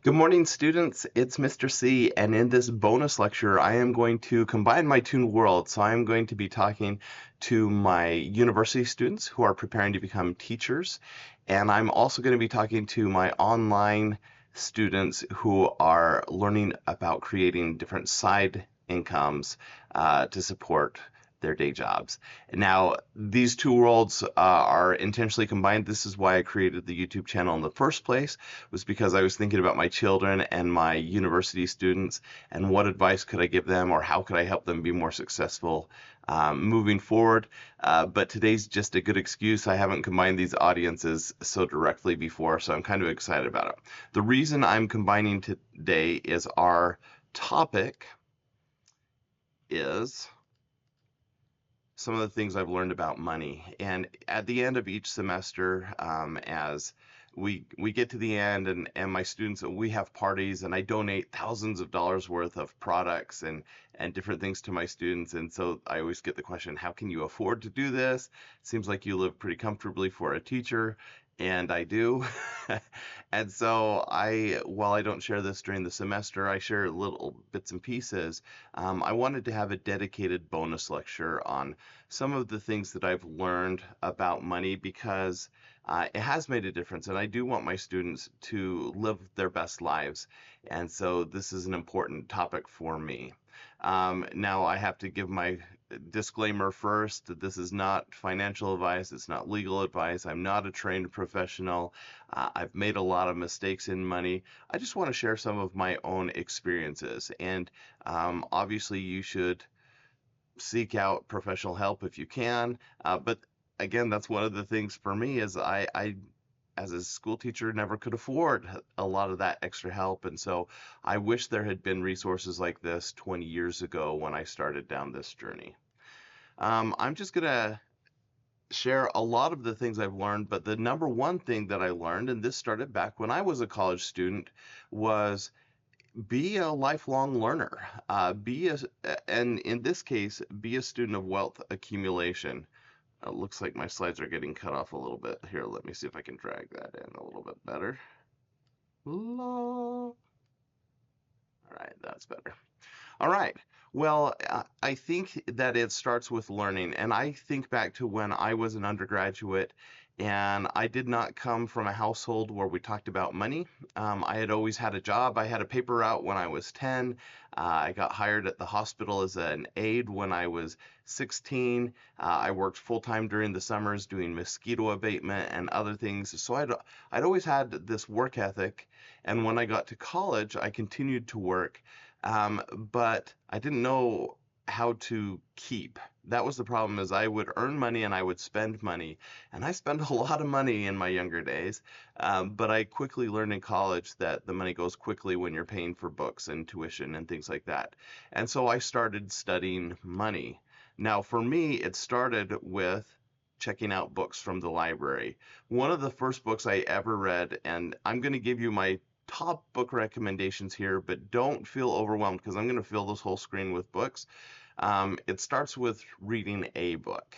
Good morning, students. It's Mr. C, and in this bonus lecture, I am going to combine my two worlds. So I am going to be talking to my university students who are preparing to become teachers, and I'm also going to be talking to my online students who are learning about creating different side incomes to support their day jobs. Now, these two worlds are intentionally combined. This is why I created the YouTube channel in the first place, was because I was thinking about my children and my university students and what advice could I give them or how could I help them be more successful moving forward. But today's just a good excuse. I haven't combined these audiences so directly before, so I'm kind of excited about it. The reason I'm combining today is our topic is some of the things I've learned about money. And at the end of each semester, as we get to the end and my students, we have parties and I donate thousands of dollars worth of products and different things to my students. And so I always get the question, how can you afford to do this? Seems like you live pretty comfortably for a teacher. And I do. And so while I don't share this during the semester, I share little bits and pieces. I wanted to have a dedicated bonus lecture on some of the things that I've learned about money because it has made a difference, and I do want my students to live their best lives. And so this is an important topic for me. Now, I have to give my disclaimer first that this is not financial advice, it's not legal advice. I'm not a trained professional. I've made a lot of mistakes in money. I just want to share some of my own experiences. And obviously, you should seek out professional help if you can. But again, that's one of the things for me is I as a school teacher never could afford a lot of that extra help. And so I wish there had been resources like this 20 years ago when I started down this journey. I'm just going to share a lot of the things I've learned, but the number one thing that I learned, and this started back when I was a college student, was be a lifelong learner. And in this case, be a student of wealth accumulation. It looks like my slides are getting cut off a little bit here. Let me see if I can drag that in a little bit better. All right, that's better. All right. Well, I think that it starts with learning. And I think back to when I was an undergraduate and I did not come from a household where we talked about money. I had always had a job. I had a paper route when I was 10. I got hired at the hospital as an aide when I was 16. I worked full time during the summers doing mosquito abatement and other things. So I'd always had this work ethic. And when I got to college, I continued to work. But I didn't know how to keep. That was the problem is I would earn money and I would spend money. And I spent a lot of money in my younger days. But I quickly learned in college that the money goes quickly when you're paying for books and tuition and things like that. And so I started studying money. Now, for me, it started with checking out books from the library. One of the first books I ever read, and I'm going to give you my top book recommendations here, but don't feel overwhelmed because I'm going to fill this whole screen with books. It starts with reading a book.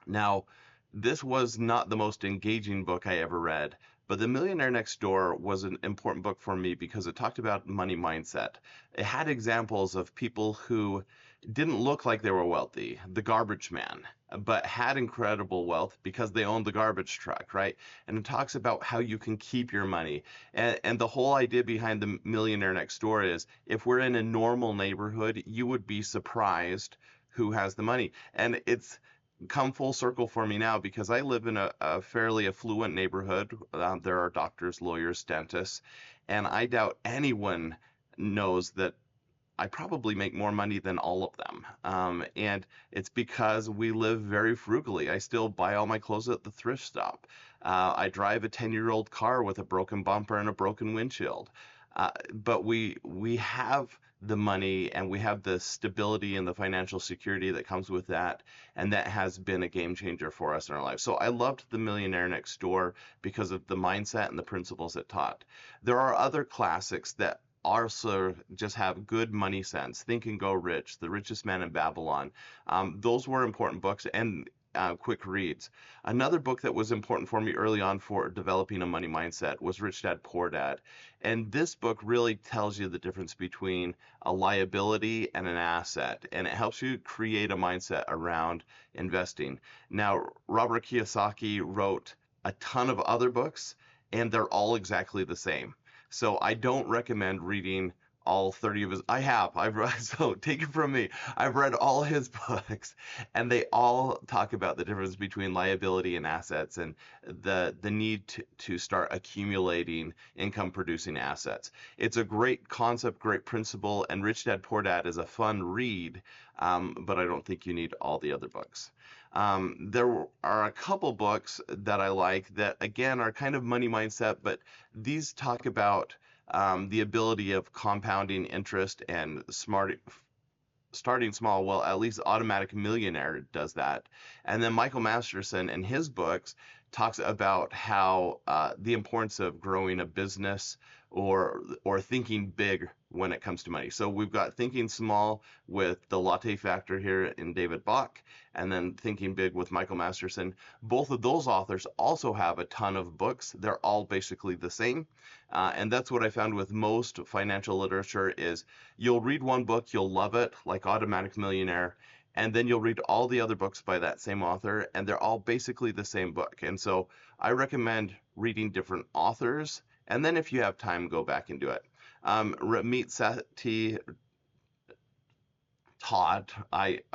Now, this was not the most engaging book I ever read, but The Millionaire Next Door was an important book for me because it talked about money mindset. It had examples of people who didn't look like they were wealthy, the garbage man, but had incredible wealth because they owned the garbage truck, right? And it talks about how you can keep your money. And the whole idea behind The Millionaire Next Door is if we're in a normal neighborhood, you would be surprised who has the money. And it's come full circle for me now because I live in a fairly affluent neighborhood. There are doctors, lawyers, dentists, and I doubt anyone knows that I probably make more money than all of them. And it's because we live very frugally. I still buy all my clothes at the thrift stop. I drive a 10-year-old car with a broken bumper and a broken windshield. But we have the money and we have the stability and the financial security that comes with that. And that has been a game changer for us in our lives. So I loved The Millionaire Next Door because of the mindset and the principles it taught. There are other classics that also just have good money sense. Think and Go Rich, The Richest Man in Babylon. Those were important books. And quick reads. Another book that was important for me early on for developing a money mindset was Rich Dad Poor Dad. And this book really tells you the difference between a liability and an asset, and it helps you create a mindset around investing. Now, Robert Kiyosaki wrote a ton of other books, and they're all exactly the same. So I don't recommend reading all 30 of his. I've read, so take it from me. I've read all his books, and they all talk about the difference between liability and assets, and the need to start accumulating income producing assets. It's a great concept, great principle, and Rich Dad Poor Dad is a fun read, but I don't think you need all the other books. There are a couple books that I like that, again, are kind of money mindset, but these talk about the ability of compounding interest and starting small. Well, at least Automatic Millionaire does that. And then Michael Masterson in his books talks about how the importance of growing a business or thinking big when it comes to money. So we've got Thinking Small with the Latte Factor here in David Bach, and then Thinking Big with Michael Masterson. Both of those authors also have a ton of books. They're all basically the same. And that's what I found with most financial literature is you'll read one book, you'll love it, like Automatic Millionaire, and then you'll read all the other books by that same author, and they're all basically the same book. And so I recommend reading different authors, and then if you have time, go back and do it. Ramit Sethi taught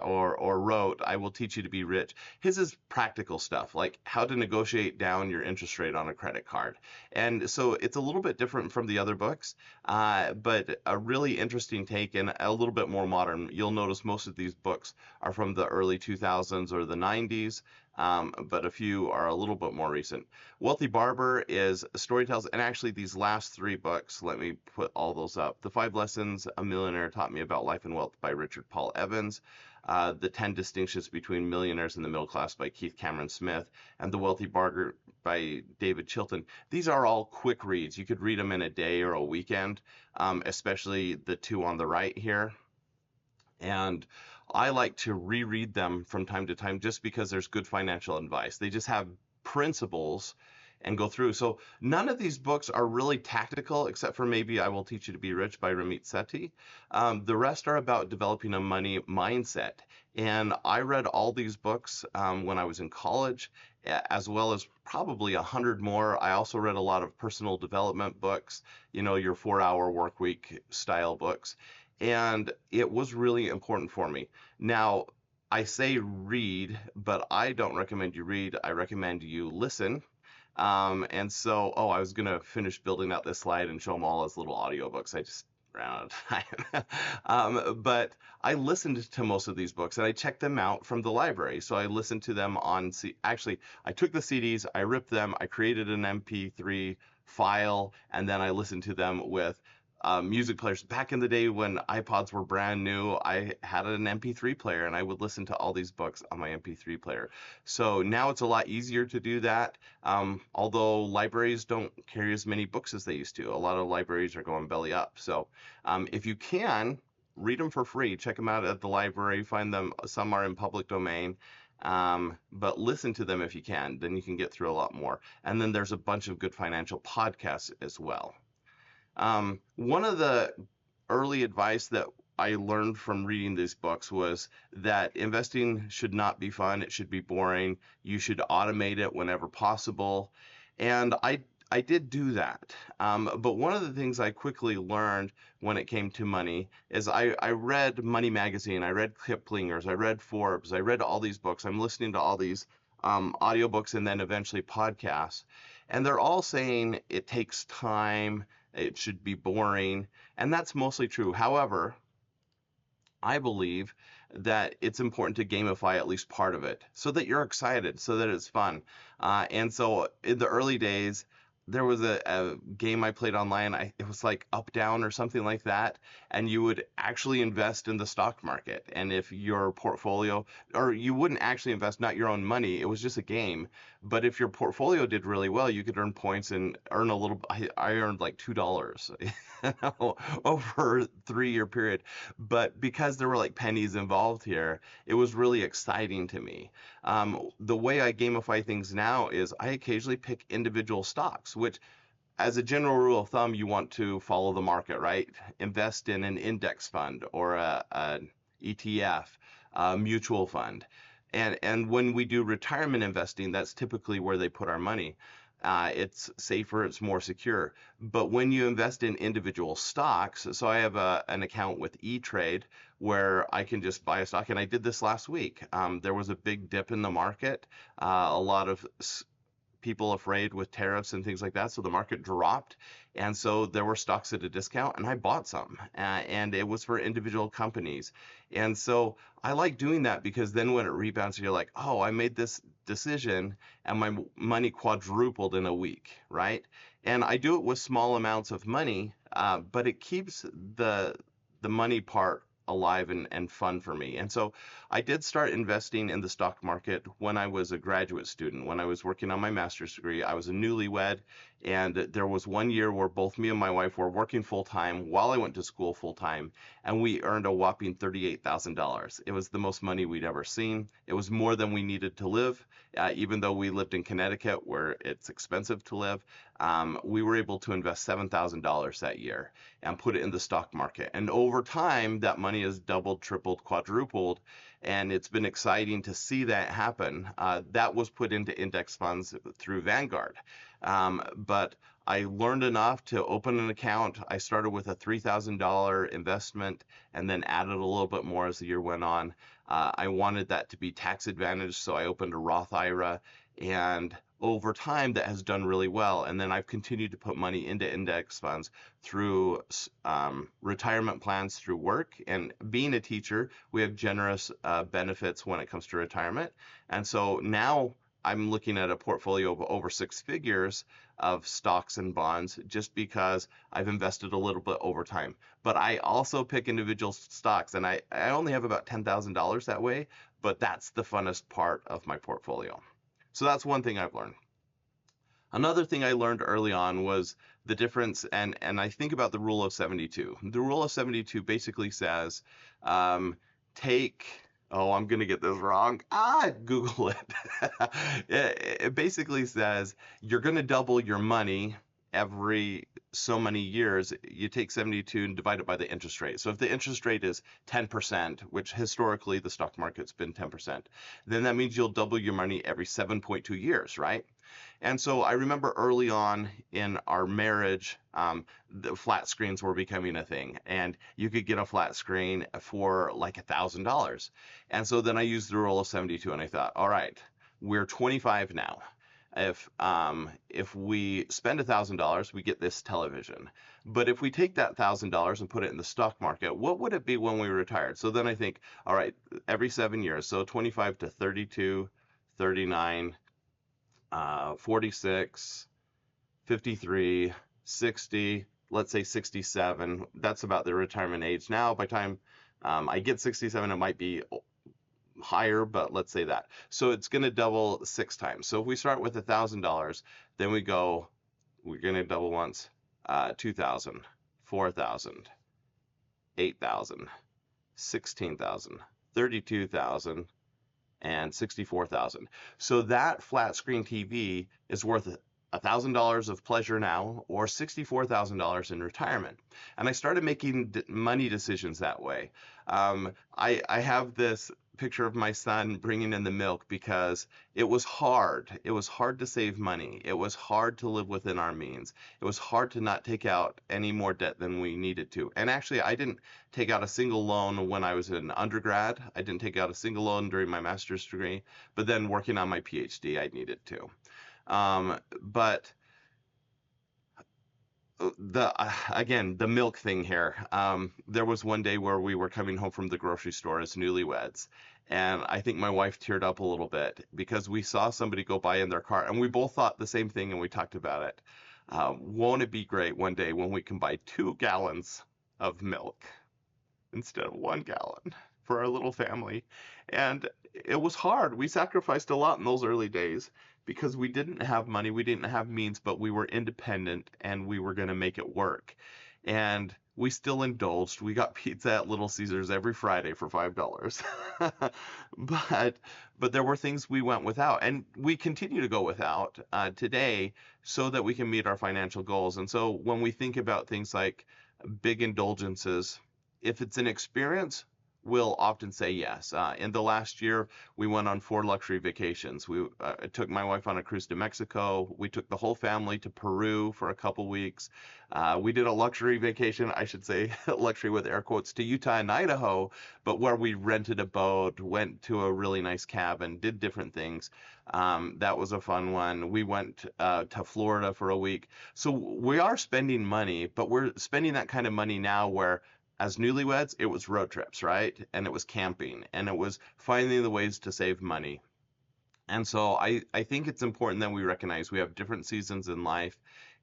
or wrote, I Will Teach You to Be Rich. His is practical stuff, like how to negotiate down your interest rate on a credit card. And so it's a little bit different from the other books, but a really interesting take and a little bit more modern. You'll notice most of these books are from the early 2000s or the 90s. But a few are a little bit more recent. Wealthy Barber is storytells, and actually these last three books, let me put all those up. The 5 Lessons a Millionaire Taught Me About Life and Wealth by Richard Paul Evans, The 10 Distinctions Between Millionaires and the Middle Class by Keith Cameron Smith, and The Wealthy Barber by David Chilton. These are all quick reads. You could read them in a day or a weekend, especially the two on the right here. And I like to reread them from time to time just because there's good financial advice. They just have principles and go through. So none of these books are really tactical, except for maybe I Will Teach You to Be Rich by Ramit Sethi. The rest are about developing a money mindset. And I read all these books when I was in college, as well as probably 100 more. I also read a lot of personal development books, your 4-hour work week style books. And it was really important for me. Now, I say read, but I don't recommend you read. I recommend you listen. And so, I was going to finish building out this slide and show them all as little audiobooks. I just ran out of time. But I listened to most of these books and I checked them out from the library. So I listened to them on, actually, I took the CDs, I ripped them, I created an MP3 file, and then I listened to them with music players. Back in the day when iPods were brand new, I had an MP3 player and I would listen to all these books on my MP3 player. So now it's a lot easier to do that, although libraries don't carry as many books as they used to. A lot of libraries are going belly up. So if you can, read them for free. Check them out at the library. Find them. Some are in public domain. But listen to them if you can. Then you can get through a lot more. And then there's a bunch of good financial podcasts as well. One of the early advice that I learned from reading these books was that investing should not be fun. It should be boring. You should automate it whenever possible. And I did do that. But one of the things I quickly learned when it came to money is I read Money Magazine, I read Kiplinger's, I read Forbes, I read all these books. I'm listening to all these audiobooks and then eventually podcasts. And they're all saying it takes time, it should be boring, and that's mostly true. However, I believe that it's important to gamify at least part of it so that you're excited, so that it's fun. And so in the early days, there was a game I played online. It was like Up Down or something like that, and you would actually invest in the stock market. And if your portfolio, or you wouldn't actually invest, not your own money, it was just a game, But if your portfolio did really well, you could earn points and earn a little. I earned like $2 over a 3-year period. But because there were like pennies involved here, it was really exciting to me. The way I gamify things now is I occasionally pick individual stocks, which as a general rule of thumb, you want to follow the market, right? Invest in an index fund or an ETF, a mutual fund. And when we do retirement investing, that's typically where they put our money. It's safer, it's more secure. But when you invest in individual stocks, so I have an account with E-Trade where I can just buy a stock, and I did this last week. There was a big dip in the market, a lot of people afraid with tariffs and things like that. So the market dropped. And so there were stocks at a discount, and I bought some. And it was for individual companies. And so I like doing that because then when it rebounds, you're like, oh, I made this decision and my money quadrupled in a week, right? And I do it with small amounts of money, but it keeps the money part alive and fun for me. And so I did start investing in the stock market when I was a graduate student. When I was working on my master's degree, I was a newlywed, and there was one year where both me and my wife were working full time while I went to school full time, and we earned a whopping $38,000. It was the most money we'd ever seen. It was more than we needed to live, even though we lived in Connecticut where it's expensive to live. We were able to invest $7,000 that year and put it in the stock market. And over time, that money has doubled, tripled, quadrupled, and it's been exciting to see that happen. That was put into index funds through Vanguard. But I learned enough to open an account. I started with a $3,000 investment and then added a little bit more as the year went on. I wanted that to be tax advantaged, so I opened a Roth IRA, and over time that has done really well. And then I've continued to put money into index funds through retirement plans through work. And being a teacher, we have generous benefits when it comes to retirement. And so now I'm looking at a portfolio of over 6 figures of stocks and bonds just because I've invested a little bit over time. But I also pick individual stocks, and I only have about $10,000 that way, but that's the funnest part of my portfolio. So that's one thing I've learned. Another thing I learned early on was the difference, and I think about the rule of 72. The rule of 72 basically says, take, oh, I'm going to get this wrong. Google it. It basically says you're going to double your money every so many years. You take 72 and divide it by the interest rate. So if the interest rate is 10%, which historically the stock market's been 10%, then that means you'll double your money every 7.2 years, right? And so I remember early on in our marriage, the flat screens were becoming a thing, and you could get a flat screen for like $1,000. And so then I used the rule of 72, and I thought, all right, we're 25 now. If we spend $1,000, we get this television. But if we take that $1,000 and put it in the stock market, what would it be when we retired? So then I think, all right, every 7 years, so 25 to 32, 39, 46, 53, 60, let's say 67. That's about the retirement age now. By the time I get 67, it might be higher, but let's say that. So it's going to double 6 times. So if we start with $1,000, then we're going to double once, 2,000, 4,000, 8,000, 16,000, 32,000, and 64,000. So that flat screen TV is worth $1,000 of pleasure now, or $64,000 in retirement. And I started making money decisions that way. I have this picture of my son bringing in the milk because it was hard. It was hard to save money. It was hard to live within our means. It was hard to not take out any more debt than we needed to. And actually, I didn't take out a single loan when I was an undergrad. I didn't take out a single loan during my master's degree. But then working on my PhD, I needed to. But the milk thing here. There was one day where we were coming home from the grocery store as newlyweds, and I think my wife teared up a little bit because we saw somebody go by in their car, and we both thought the same thing, and we talked about it. Won't it be great one day when we can buy 2 gallons of milk instead of 1 gallon for our little family? And it was hard. We sacrificed a lot in those early days because we didn't have money, we didn't have means, but we were independent and we were going to make it work. And we still indulged. We got pizza at Little Caesars every Friday for $5. But but there were things we went without, and we continue to go without today so that we can meet our financial goals. And so when we think about things like big indulgences, if it's an experience, we'll often say yes. In the last year, we went on 4 luxury vacations. We took my wife on a cruise to Mexico. We took the whole family to Peru for a couple weeks. We did a luxury vacation, I should say, luxury with air quotes, to Utah and Idaho, but where we rented a boat, went to a really nice cabin, did different things. That was a fun one. We went to Florida for a week. So we are spending money, but we're spending that kind of money now where as newlyweds, it was road trips, right? And it was camping and it was finding the ways to save money. And so I think it's important that we recognize we have different seasons in life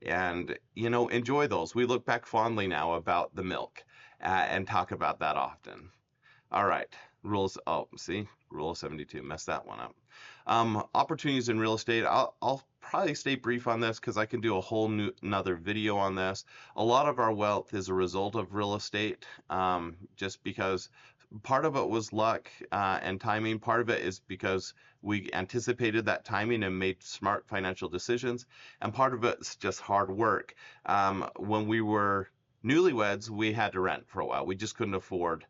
and, enjoy those. We look back fondly now about the milk and talk about that often. All right. Rule of 72, messed that one up. Opportunities in real estate. I'll probably stay brief on this because I can do a whole another video on this. A lot of our wealth is a result of real estate, just because part of it was luck and timing. Part of it is because we anticipated that timing and made smart financial decisions. And part of it's just hard work. When we were newlyweds, we had to rent for a while. We just couldn't afford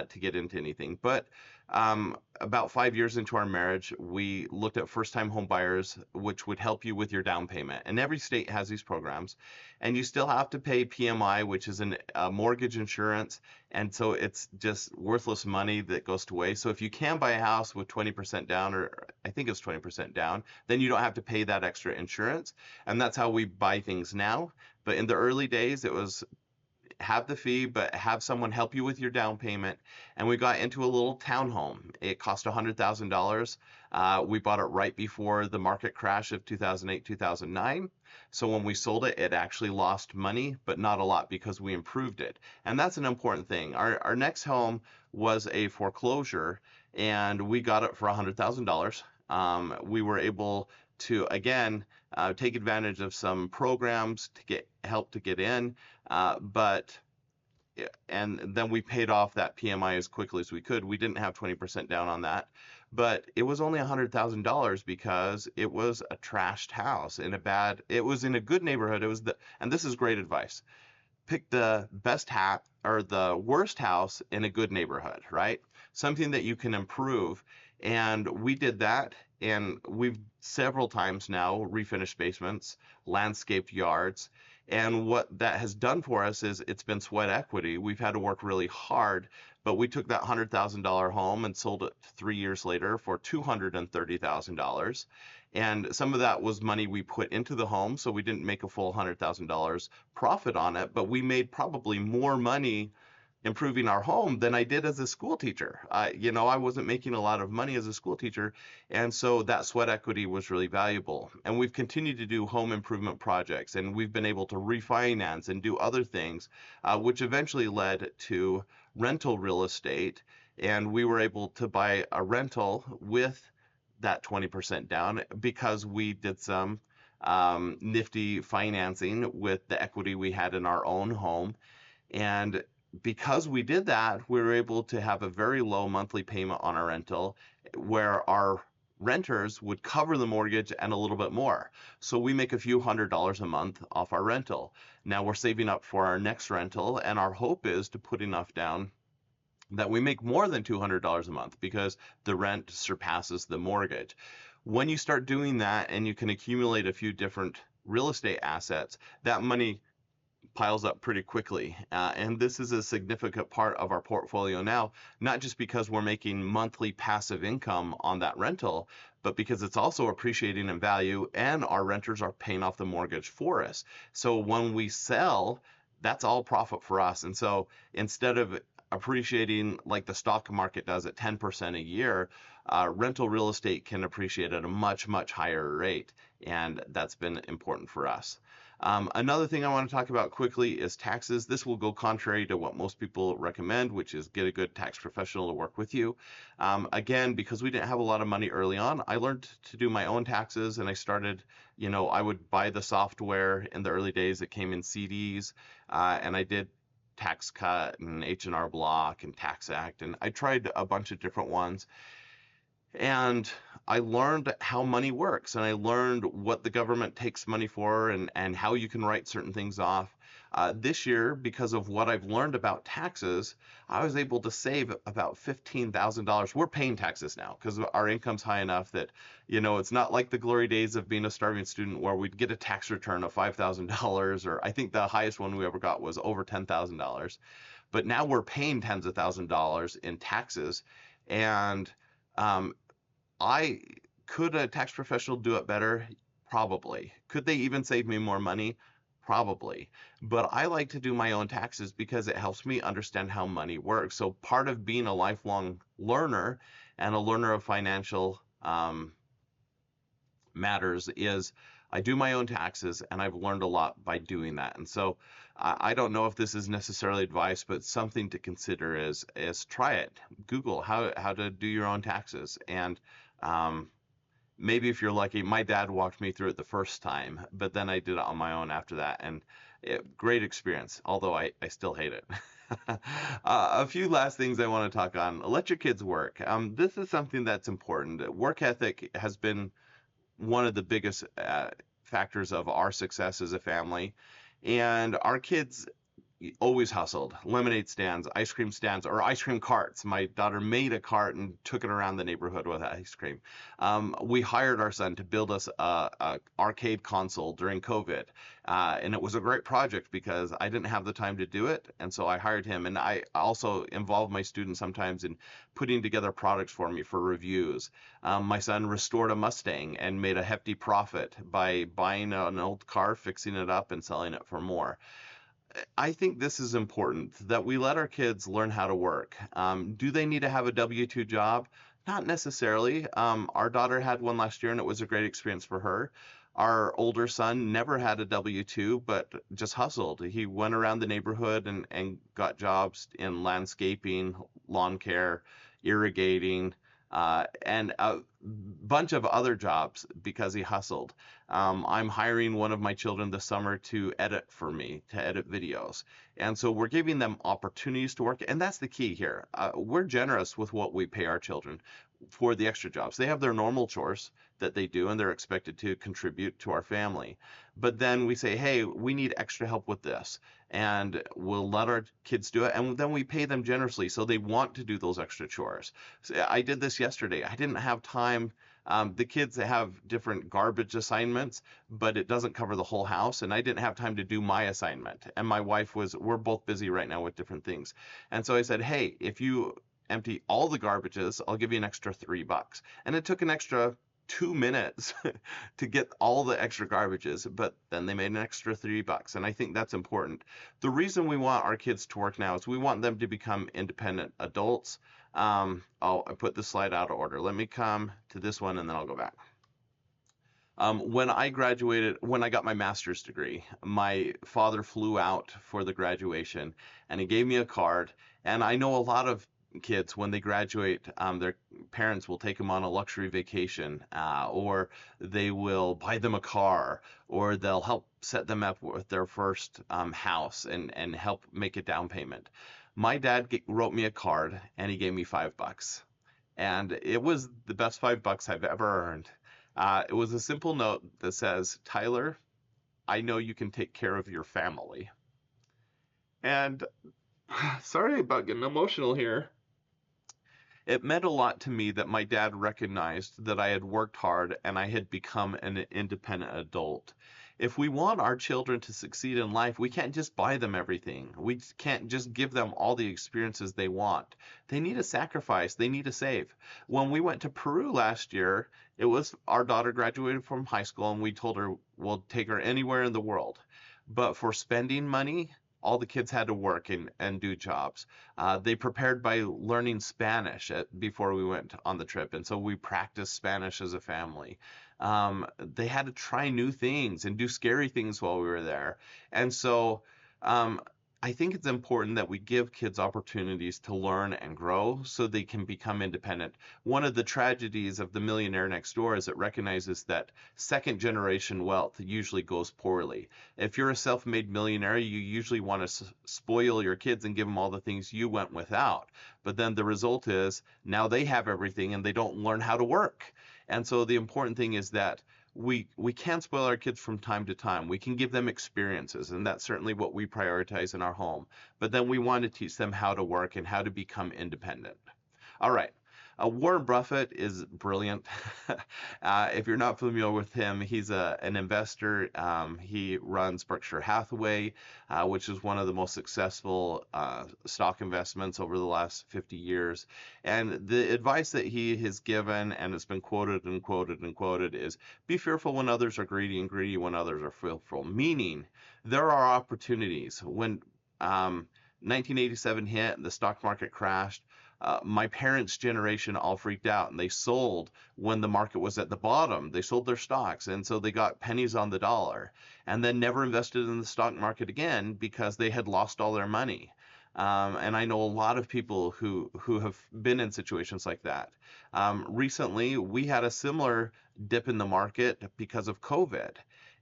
to get into anything. But about 5 years into our marriage, we looked at first-time home buyers, which would help you with your down payment. And every state has these programs. And you still have to pay PMI, which is a mortgage insurance. And so it's just worthless money that goes to waste. So if you can buy a house with 20% down, or I think it's 20% down, then you don't have to pay that extra insurance. And that's how we buy things now. But in the early days, it was have the fee, but have someone help you with your down payment. And we got into a little townhome. It cost $100,000. We bought it right before the market crash of 2008, 2009. So when we sold it, it actually lost money, but not a lot because we improved it. And that's an important thing. Our next home was a foreclosure, and we got it for $100,000. We were able to, again, take advantage of some programs to get help to get in. But and then we paid off that PMI as quickly as we could. We didn't have 20% down on that, but it was only $100,000 because it was a trashed house it was in a good neighborhood. And this is great advice. Pick the best hat or the worst house in a good neighborhood, right? Something that you can improve. And we did that. And we've several times now refinished basements, landscaped yards. And what that has done for us is it's been sweat equity. We've had to work really hard, but we took that $100,000 home and sold it 3 years later for $230,000. And some of that was money we put into the home, so we didn't make a full $100,000 profit on it, but we made probably more money improving our home than I did as a school teacher. I wasn't making a lot of money as a school teacher, and so that sweat equity was really valuable. And we've continued to do home improvement projects, and we've been able to refinance and do other things, which eventually led to rental real estate. And we were able to buy a rental with that 20% down because we did some nifty financing with the equity we had in our own home. And because we did that, we were able to have a very low monthly payment on our rental where our renters would cover the mortgage and a little bit more. So we make a few $100s a month off our rental. Now we're saving up for our next rental, and our hope is to put enough down that we make more than $200 a month because the rent surpasses the mortgage. When you start doing that and you can accumulate a few different real estate assets, that money piles up pretty quickly. And this is a significant part of our portfolio now, not just because we're making monthly passive income on that rental, but because it's also appreciating in value and our renters are paying off the mortgage for us. So when we sell, that's all profit for us. And so instead of appreciating like the stock market does at 10% a year, rental real estate can appreciate at a much, much higher rate. And that's been important for us. Another thing I want to talk about quickly is taxes. This will go contrary to what most people recommend, which is get a good tax professional to work with you. Again, because we didn't have a lot of money early on, I learned to do my own taxes and I started, I would buy the software in the early days that came in CDs, and I did Tax Cut and H&R Block and Tax Act, and I tried a bunch of different ones. And I learned how money works, and I learned what the government takes money for, and how you can write certain things off. This year, because of what I've learned about taxes, I was able to save about $15,000. We're paying taxes now because our income's high enough that, it's not like the glory days of being a starving student where we'd get a tax return of $5,000, or I think the highest one we ever got was over $10,000. But now we're paying tens of thousands of dollars in taxes. And um, I could a tax professional do it better? Probably. Could they even save me more money? Probably. But I like to do my own taxes because it helps me understand how money works. So part of being a lifelong learner and a learner of financial matters is I do my own taxes, and I've learned a lot by doing that. And so I don't know if this is necessarily advice, but something to consider is try it. Google how to do your own taxes. And um, maybe if you're lucky, my dad walked me through it the first time, but then I did it on my own after that. And great experience, although I still hate it. A few last things I want to talk on. Let your kids work. This is something that's important. Work ethic has been one of the biggest factors of our success as a family. And our kids always hustled. Lemonade stands, ice cream stands, or ice cream carts. My daughter made a cart and took it around the neighborhood with ice cream. We hired our son to build us a arcade console during COVID, and it was a great project because I didn't have the time to do it, and so I hired him. And I also involve my students sometimes in putting together products for me for reviews. My son restored a Mustang and made a hefty profit by buying an old car, fixing it up, and selling it for more. I think this is important that we let our kids learn how to work. Do they need to have a W-2 job? Not necessarily. Our daughter had one last year and it was a great experience for her. Our older son never had a W-2, but just hustled. He went around the neighborhood and got jobs in landscaping, lawn care, irrigating, and a bunch of other jobs because he hustled. I'm hiring one of my children this summer to edit for me, to edit videos. And so we're giving them opportunities to work. And that's the key here. We're generous with what we pay our children for the extra jobs. They have their normal chores that they do, and they're expected to contribute to our family. But then we say, hey, we need extra help with this. And we'll let our kids do it. And then we pay them generously so they want to do those extra chores. So I did this yesterday. I didn't have time. The kids have different garbage assignments, but it doesn't cover the whole house. And I didn't have time to do my assignment. And my wife we're both busy right now with different things. And so I said, hey, if you empty all the garbages, I'll give you an extra $3. And it took an extra 2 minutes to get all the extra garbages, but then they made an extra $3. And I think that's important. The reason we want our kids to work now is we want them to become independent adults. I put this slide out of order. Let me come to this one and then I'll go back. When I graduated, when I got my master's degree, my father flew out for the graduation and he gave me a card. And I know a lot of kids, when they graduate, their parents will take them on a luxury vacation, or they will buy them a car, or they'll help set them up with their first house and help make a down payment. My dad wrote me a card and he gave me $5. And it was the best $5 I've ever earned. It was a simple note that says, Tyler, I know you can take care of your family. And sorry about getting emotional here. It meant a lot to me that my dad recognized that I had worked hard and I had become an independent adult. If we want our children to succeed in life, we can't just buy them everything. We can't just give them all the experiences they want. They need a sacrifice. They need to save. When we went to Peru last year, it was our daughter graduated from high school and we told her we'll take her anywhere in the world. But for spending money, all the kids had to work and do jobs. They prepared by learning Spanish before we went on the trip, and so we practiced Spanish as a family. They had to try new things and do scary things while we were there. And so um, I think it's important that we give kids opportunities to learn and grow so they can become independent. One of the tragedies of The Millionaire Next Door is it recognizes that second generation wealth usually goes poorly. If you're a self-made millionaire, you usually want to spoil your kids and give them all the things you went without. But then the result is now they have everything and they don't learn how to work. And so the important thing is that we can spoil our kids from time to time. We can give them experiences, and that's certainly what we prioritize in our home. But then we want to teach them how to work and how to become independent. All right. Warren Buffett is brilliant. If you're not familiar with him, he's an investor. He runs Berkshire Hathaway, which is one of the most successful stock investments over the last 50 years. And the advice that he has given, and it's been quoted and quoted and quoted, is be fearful when others are greedy and greedy when others are fearful. Meaning, there are opportunities. When 1987 hit and the stock market crashed, my parents' generation all freaked out and they sold when the market was at the bottom. They sold their stocks, and so they got pennies on the dollar and then never invested in the stock market again because they had lost all their money. And I know a lot of people who have been in situations like that. Recently, we had a similar dip in the market because of COVID.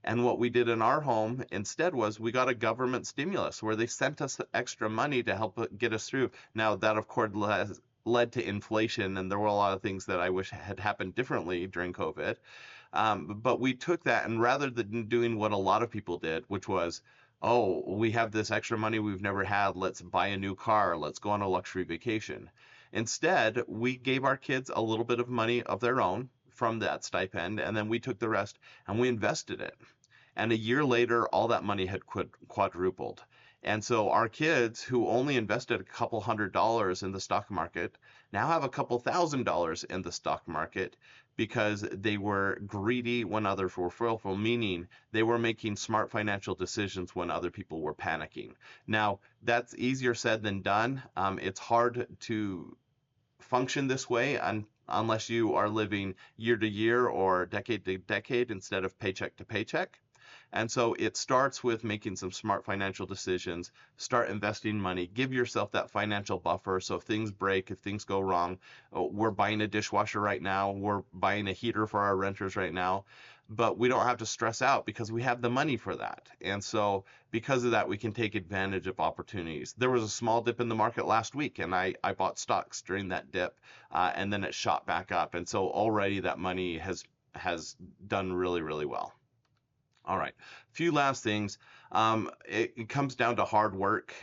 And what we did in our home instead was we got a government stimulus where they sent us extra money to help get us through. Now, that of course led to inflation, and there were a lot of things that I wish had happened differently during COVID. But we took that, and rather than doing what a lot of people did, which was, oh, we have this extra money we've never had, let's buy a new car, let's go on a luxury vacation. Instead, we gave our kids a little bit of money of their own from that stipend, and then we took the rest and we invested it. And a year later, all that money had quadrupled. And so our kids who only invested a couple $100 in the stock market now have a couple $1,000s in the stock market because they were greedy when others were fearful, meaning they were making smart financial decisions when other people were panicking. Now, that's easier said than done. It's hard to function this way unless you are living year to year or decade to decade instead of paycheck to paycheck. And so it starts with making some smart financial decisions, start investing money, give yourself that financial buffer. So if things break, if things go wrong, we're buying a dishwasher right now, we're buying a heater for our renters right now, but we don't have to stress out because we have the money for that. And so because of that, we can take advantage of opportunities. There was a small dip in the market last week, and I bought stocks during that dip, and then it shot back up. And so already that money has done really, really well. All right. Few last things. It comes down to hard work.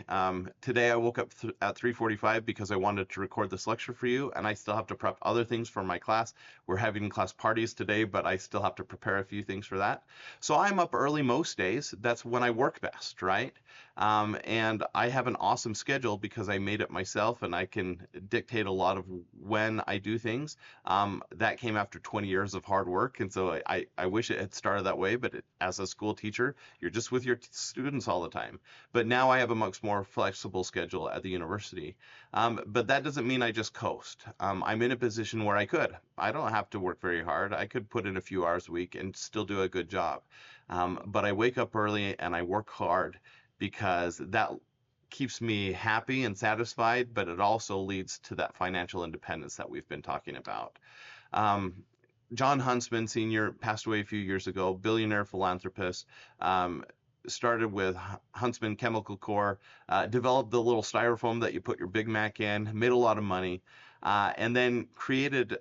Today I woke up at 3:45 because I wanted to record this lecture for you, and I still have to prep other things for my class. We're having class parties today, but I still have to prepare a few things for that. So I'm up early most days. That's when I work best, right? And I have an awesome schedule because I made it myself and I can dictate a lot of when I do things. That came after 20 years of hard work. And so I wish it had started that way, but as a school teacher, you're just with your students all the time. But now I have a much more flexible schedule at the university. But that doesn't mean I just coast. I'm in a position where I don't have to work very hard. I could put in a few hours a week and still do a good job. But I wake up early and I work hard because that keeps me happy and satisfied, but it also leads to that financial independence that we've been talking about. Um, John Huntsman Sr. passed away a few years ago, billionaire philanthropist. Started with Huntsman Chemical Corp, developed the little styrofoam that you put your Big Mac in, made a lot of money, and then created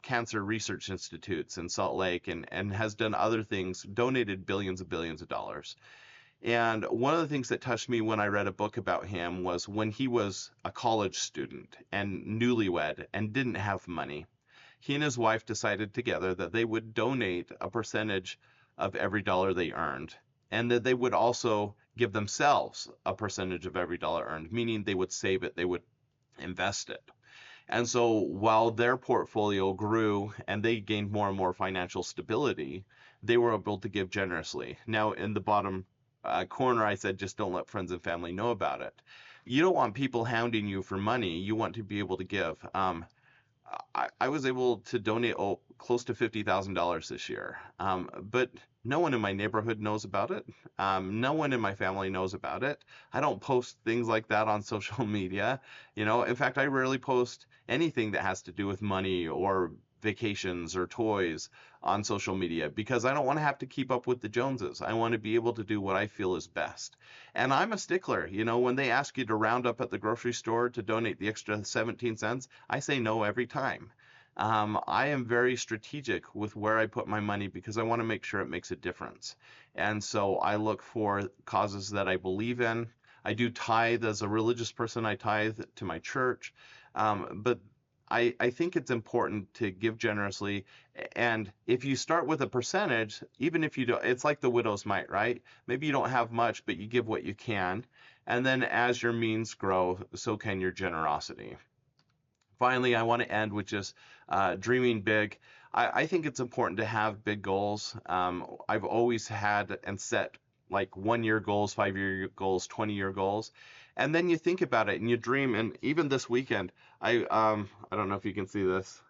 cancer research institutes in Salt Lake and has done other things, donated billions of dollars. And one of the things that touched me when I read a book about him was when he was a college student and newlywed and didn't have money, he and his wife decided together that they would donate a percentage of every dollar they earned, and that they would also give themselves a percentage of every dollar earned, meaning they would save it, they would invest it. And so while their portfolio grew and they gained more and more financial stability, they were able to give generously. Now, in the bottom corner, I said, just don't let friends and family know about it. You don't want people hounding you for money. You want to be able to give. I was able to donate close to $50,000 this year. But no one in my neighborhood knows about it. No one in my family knows about it. I don't post things like that on social media. In fact, I rarely post anything that has to do with money or vacations or toys on social media because I don't want to have to keep up with the Joneses. I want to be able to do what I feel is best. And I'm a stickler. When they ask you to round up at the grocery store to donate the extra 17 cents, I say no every time. I am very strategic with where I put my money because I want to make sure it makes a difference. And so I look for causes that I believe in. I do tithe as a religious person, I tithe to my church. But I think it's important to give generously. And if you start with a percentage, even if you don't, it's like the widow's mite, right? Maybe you don't have much, but you give what you can. And then as your means grow, so can your generosity. Finally, I want to end with just dreaming big. I think it's important to have big goals. I've always had and set like 1 year goals, 5 year goals, 20-year goals. And then you think about it and you dream. And even this weekend, I don't know if you can see this.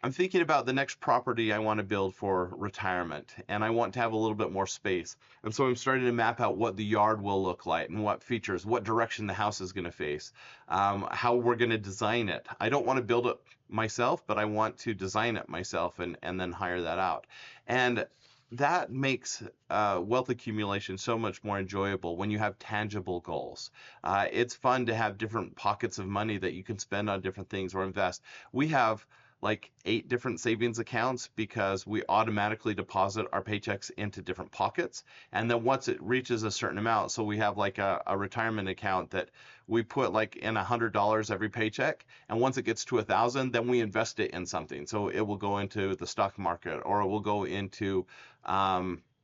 I'm thinking about the next property I want to build for retirement, and I want to have a little bit more space. And so I'm starting to map out what the yard will look like and what features, what direction the house is going to face, how we're going to design it. I don't want to build it myself, but I want to design it myself and then hire that out. And that makes wealth accumulation so much more enjoyable when you have tangible goals. It's fun to have different pockets of money that you can spend on different things or invest. We have like 8 different savings accounts because we automatically deposit our paychecks into different pockets. And then once it reaches a certain amount, so we have like a retirement account that we put like in $100 every paycheck. And once it gets to 1,000, then we invest it in something. So it will go into the stock market or it will go into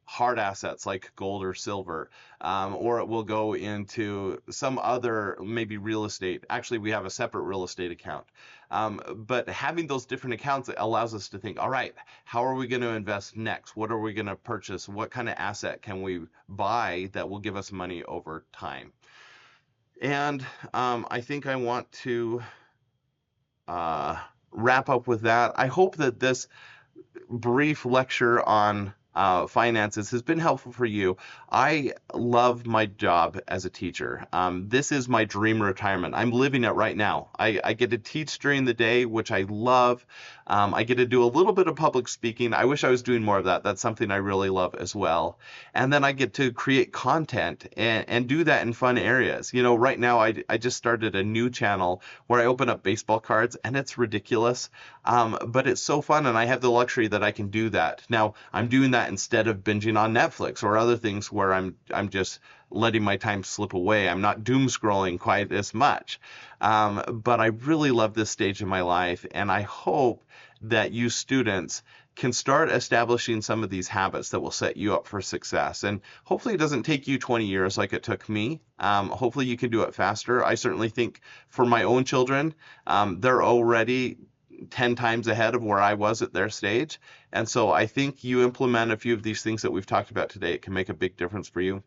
hard assets like gold or silver, or it will go into some other, maybe real estate. Actually, we have a separate real estate account. But having those different accounts allows us to think, all right, how are we going to invest next? What are we going to purchase? What kind of asset can we buy that will give us money over time? And I think I want to wrap up with that. I hope that this brief lecture on finances has been helpful for you. I love my job as a teacher. This is my dream retirement. I'm living it right now. I get to teach during the day, which I love. I get to do a little bit of public speaking. I wish I was doing more of that. That's something I really love as well. And then I get to create content and do that in fun areas. Right now I just started a new channel where I open up baseball cards and it's ridiculous. But it's so fun and I have the luxury that I can do that. Now, I'm doing that instead of binging on Netflix or other things where I'm just letting my time slip away. I'm not doom scrolling quite as much. But I really love this stage of my life, and I hope that you students can start establishing some of these habits that will set you up for success. And hopefully it doesn't take you 20 years like it took me. Hopefully you can do it faster. I certainly think for my own children, they're already 10 times ahead of where I was at their stage. And so I think you implement a few of these things that we've talked about today, it can make a big difference for you.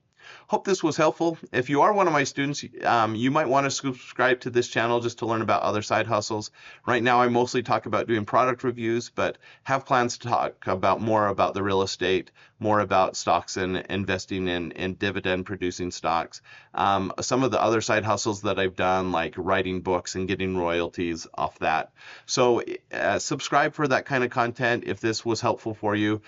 Hope this was helpful. If you are one of my students, you might want to subscribe to this channel just to learn about other side hustles. Right now, I mostly talk about doing product reviews, but have plans to talk about more about the real estate, more about stocks and investing in dividend producing stocks. Some of the other side hustles that I've done, like writing books and getting royalties off that. So subscribe for that kind of content if this was helpful for you.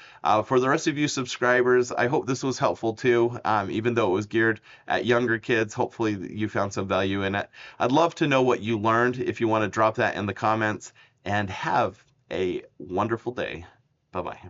For the rest of you subscribers, I hope this was helpful too. Even though it was geared at younger kids, hopefully you found some value in it. I'd love to know what you learned if you want to drop that in the comments, and have a wonderful day. Bye-bye.